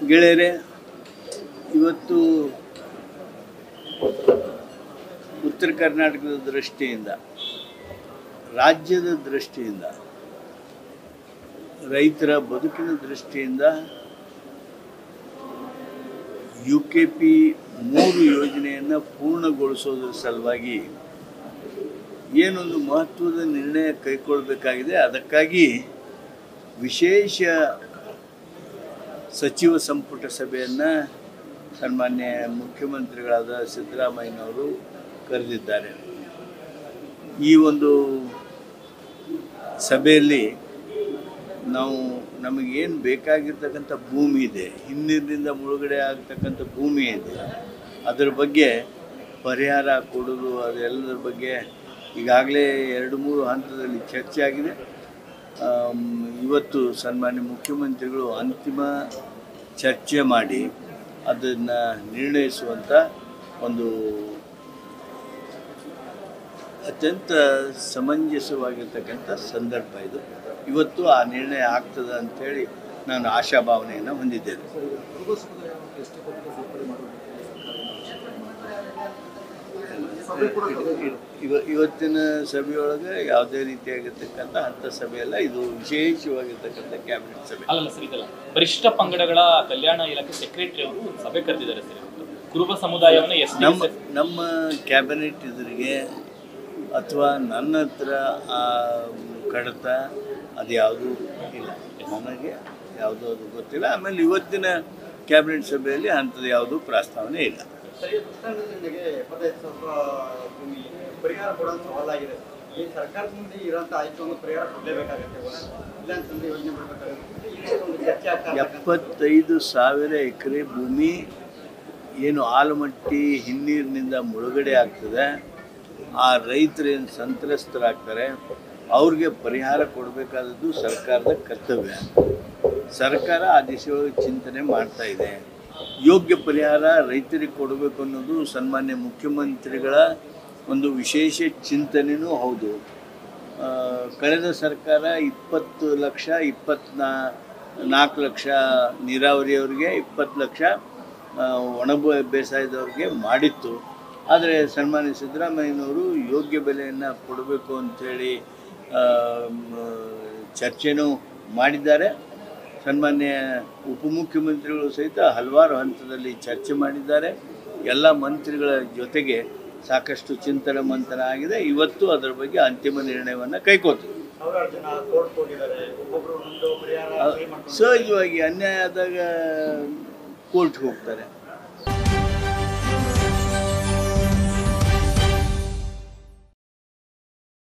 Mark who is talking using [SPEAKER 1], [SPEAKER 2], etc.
[SPEAKER 1] ಗೆಳೆಯರೆ, ಇವತ್ತು ಉತ್ತರ ಕರ್ನಾಟಕದ ದೃಷ್ಟಿಯಿಂದ, ರಾಜ್ಯದ ದೃಷ್ಟಿಯಿಂದ, ರೈತರ ಬದುಕಿನ ದೃಷ್ಟಿಯಿಂದ UKP 3 ಯೋಜನೆಯನ್ನು ಪೂರ್ಣಗೊಳಿಸೋದ್ರ ಸಲುವಾಗಿ ಏನೊಂದು ಮಹತ್ವದ ನಿರ್ಣಯ ಕೈಗೊಳ್ಳಬೇಕಾಗಿದೆ. ಅದಕ್ಕಾಗಿ ವಿಶೇಷ ಸಚಿವ ಸಂಪುಟ ಸಭೆಯನ್ನು ಸನ್ಮಾನ್ಯ ಮುಖ್ಯಮಂತ್ರಿಗಳಾದ ಸಿದ್ದರಾಮಯ್ಯನವರು ಕರೆದಿದ್ದಾರೆ. ಈ ಒಂದು ಸಭೆಯಲ್ಲಿ ನಮಗೇನು ಬೇಕಾಗಿರ್ತಕ್ಕಂಥ ಭೂಮಿ ಇದೆ, ಹಿನ್ನೀರಿನಿಂದ ಮುಳುಗಡೆ ಆಗ್ತಕ್ಕಂಥ ಭೂಮಿ ಇದೆ, ಅದರ ಬಗ್ಗೆ ಪರಿಹಾರ ಕೊಡೋದು, ಅದೆಲ್ಲದರ ಬಗ್ಗೆ ಈಗಾಗಲೇ 2-3 ಹಂತದಲ್ಲಿ ಚರ್ಚೆ ಆಗಿದೆ. ಇವತ್ತು ಸನ್ಮಾನ್ಯ ಮುಖ್ಯಮಂತ್ರಿಗಳು ಅಂತಿಮ ಚರ್ಚೆ ಮಾಡಿ ಅದನ್ನು ನಿರ್ಣಯಿಸುವಂಥ ಒಂದು ಅತ್ಯಂತ ಸಮಂಜಸವಾಗಿರ್ತಕ್ಕಂಥ ಸಂದರ್ಭ ಇದು. ಇವತ್ತು ಆ ನಿರ್ಣಯ ಆಗ್ತದೆ ಅಂಥೇಳಿ ನಾನು ಆಶಾಭಾವನೆಯನ್ನು ಹೊಂದಿದ್ದೇನೆ. ಇವತ್ತಿನ ಸಭೆಯೊಳಗೆ ಯಾವುದೇ ರೀತಿಯಾಗಿರ್ತಕ್ಕಂಥ ಅಂಥ ಸಭೆಯಲ್ಲ, ಇದು ವಿಶೇಷವಾಗಿರ್ತಕ್ಕಂಥ ಕ್ಯಾಬಿನೆಟ್ ಸಭೆ
[SPEAKER 2] ಅಲ್ಲ ಸರ್. ಇದಲ್ಲ ವರಿಷ್ಠ ಪಂಗಡಗಳ ಕಲ್ಯಾಣ ಇಲಾಖೆ ಸೆಕ್ರೆಟರಿ ಅವರು ಸಭೆ ಕರೆದಿದ್ದಾರೆ ಸರ್. ಕುರುಬ ಸಮುದಾಯವನ್ನು
[SPEAKER 1] ನಮ್ಮ ಕ್ಯಾಬಿನೆಟ್ ಎದುರಿಗೆ ಅಥವಾ ನನ್ನ ಹತ್ರ ಕಡತ ಅದು ಯಾವುದೂ ಇಲ್ಲ, ನನಗೆ ಯಾವುದೂ ಅದು ಗೊತ್ತಿಲ್ಲ. ಆಮೇಲೆ ಇವತ್ತಿನ ಕ್ಯಾಬಿನೆಟ್ ಸಭೆಯಲ್ಲಿ ಅಂಥದ್ದು ಯಾವುದೂ ಪ್ರಸ್ತಾವನೆ ಇಲ್ಲ.
[SPEAKER 3] ಪರಿಹಾರ ಕೊಡೋದು ಸವಾಲಾಗಿದೆ. ಈ ಸರ್ಕಾರದಿಂದ ಇರೋಂಥ ಆಯ್ಕೆಯನ್ನು ಪರಿಹಾರ ಕೊಡಲೇಬೇಕಾಗುತ್ತೆ. ಇಲ್ಲ ಅಂತಂದ್ರೆ ಯೋಜನೆ ಬಿಡಬೇಕಾಗುತ್ತೆ.
[SPEAKER 1] 75,000 ಎಕರೆ ಭೂಮಿ ಏನು ಆಲಮಟ್ಟಿ ಹಿನ್ನೀರಿನಿಂದ ಮುಳುಗಡೆ ಆಗ್ತದೆ, ಆ ರೈತರೇನು ಸಂತ್ರಸ್ತರಾಗ್ತಾರೆ, ಅವ್ರಿಗೆ ಪರಿಹಾರ ಕೊಡಬೇಕಾದದ್ದು ಸರ್ಕಾರದ ಕರ್ತವ್ಯ. ಸರ್ಕಾರ ಆ ದಿಶೆಯೊಳಗೆ ಚಿಂತನೆ ಮಾಡ್ತಾ ಇದೆ. ಯೋಗ್ಯ ಪರಿಹಾರ ರೈತರಿಗೆ ಕೊಡಬೇಕು ಅನ್ನೋದು ಸನ್ಮಾನ್ಯ ಮುಖ್ಯಮಂತ್ರಿಗಳ ಒಂದು ವಿಶೇಷ ಚಿಂತನೆಯೂ ಹೌದು. ಕಳೆದ ಸರ್ಕಾರ 20 ಲಕ್ಷ 24 ಲಕ್ಷ ನೀರಾವರಿಯವರಿಗೆ, 20 ಲಕ್ಷ ಒಣ ಬೇಸಾಯದವ್ರಿಗೆ ಮಾಡಿತ್ತು. ಆದರೆ ಸನ್ಮಾನ್ಯ ಸಿದ್ದರಾಮಯ್ಯನವರು ಯೋಗ್ಯ ಬೆಲೆಯನ್ನು ಕೊಡಬೇಕು ಅಂಥೇಳಿ ಚರ್ಚೆನೂ ಮಾಡಿದ್ದಾರೆ. ಸನ್ಮಾನ್ಯ ಉಪಮುಖ್ಯಮಂತ್ರಿಗಳು ಸಹಿತ ಹಲವಾರು ಹಂತದಲ್ಲಿ ಚರ್ಚೆ ಮಾಡಿದ್ದಾರೆ. ಎಲ್ಲ ಮಂತ್ರಿಗಳ ಜೊತೆಗೆ ಸಾಕಷ್ಟು ಚಿಂತನೆ ಮಂಥನ ಆಗಿದೆ. ಇವತ್ತು ಅದರ ಬಗ್ಗೆ ಅಂತಿಮ ನಿರ್ಣಯವನ್ನು ಕೈಗೊಳ್ತೀವಿ. ಸಹಜವಾಗಿ ಅನ್ಯಾಯ ಆದಾಗ ಕೋರ್ಟ್ಗೆ ಹೋಗ್ತಾರೆ.